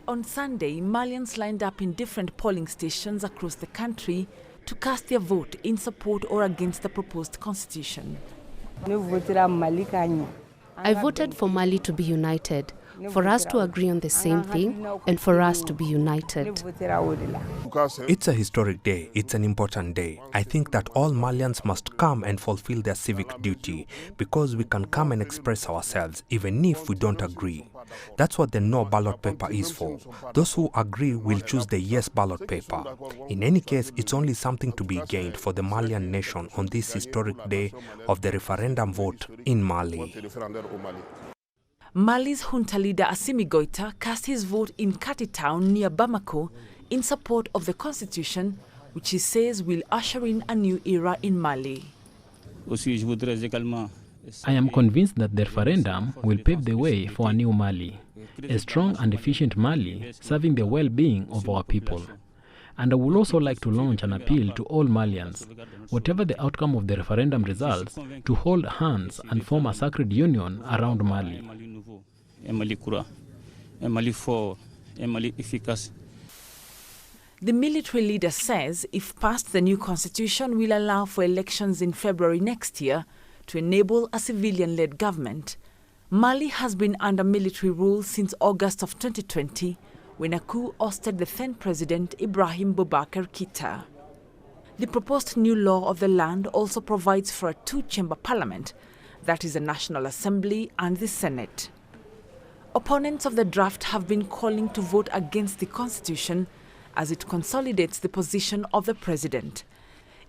On Sunday, Malians lined up in different polling stations across the country to cast their vote in support or against the proposed constitution. I voted for Mali to be united, for us to agree on the same thing, and for us to be united. It's a historic day. It's an important day. I think that all Malians must come and fulfill their civic duty, because we can come and express ourselves, even if we don't agree. That's what the no ballot paper is for. Those who agree will choose the yes ballot paper. In any case, it's only something to be gained for the Malian nation on this historic day of the referendum vote in Mali. Mali's junta leader Assimi Goïta cast his vote in Kati town near Bamako in support of the constitution, which he says will usher in a new era in Mali. I am convinced that the referendum will pave the way for a new Mali, a strong and efficient Mali serving the well-being of our people. And I would also like to launch an appeal to all Malians, whatever the outcome of the referendum results, to hold hands and form a sacred union around Mali. The military leader says if passed, the new constitution will allow for elections in February next year to enable a civilian-led government. Mali has been under military rule since August of 2020, when a coup ousted the then president Ibrahim Boubacar Keïta. The proposed new law of the land also provides for a two-chamber parliament, that is the National Assembly and the Senate. Opponents of the draft have been calling to vote against the constitution as it consolidates the position of the president.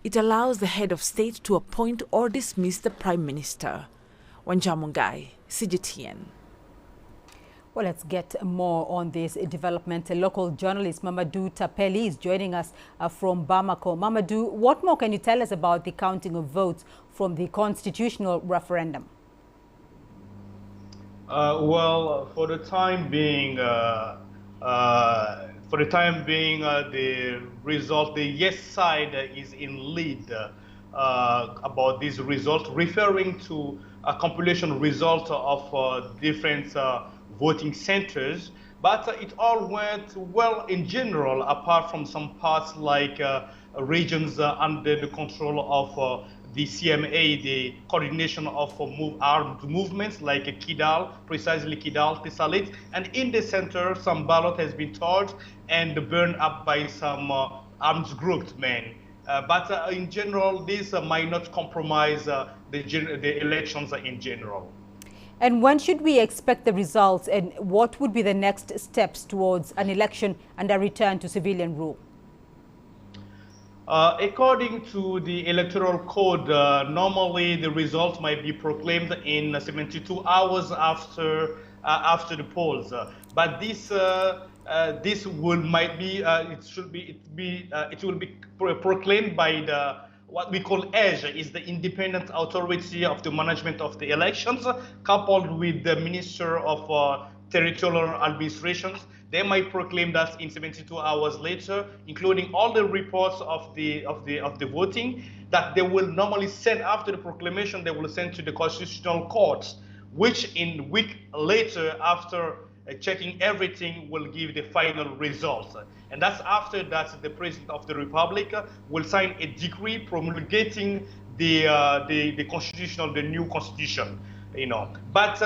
It allows the head of state to appoint or dismiss the prime minister. Wanjamungai, CGTN. Well, let's get more on this development. A local journalist, Mamadou Tapeli, is joining us from Bamako. Mamadou, what more can you tell us about the counting of votes from the constitutional referendum? Well, for the time being, the result, the yes side is in lead about this result, referring to a compilation result of different voting centers, but it all went well in general, apart from some parts like regions under the control of the CMA, the coordination of armed movements like Kidal, precisely Kidal, Tessalit, and in the center some ballot has been torched and burned up by some armed groups, men. But in general, this might not compromise the elections in general. And when should we expect the results, and what would be the next steps towards an election and a return to civilian rule? According to the electoral code, normally the results might be proclaimed in 72 hours after the polls. But this will be proclaimed by the what we call EGE, is the independent authority of the management of the elections, coupled with the Minister of Territorial Administrations. They might proclaim that in 72 hours later, including all the reports of the voting that they will normally send after the proclamation. They will send to the Constitutional Court, which in week later, after checking everything, will give the final results. And that's after that the President of the Republic will sign a decree promulgating the new constitution, you know. But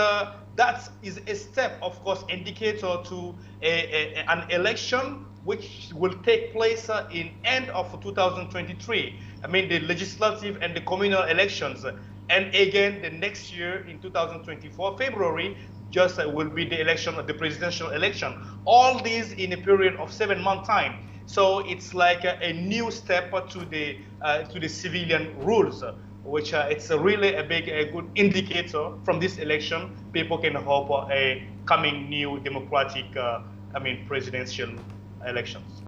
that is a step, of course, indicator to an election which will take place in end of 2023. I mean, the legislative and the communal elections. And again, the next year in 2024, February, just will be the election of the presidential election. All these in a period of 7-month time. So it's like a new step to the civilian rules, which it's really a good indicator from this election. People can hope a coming new democratic, presidential elections.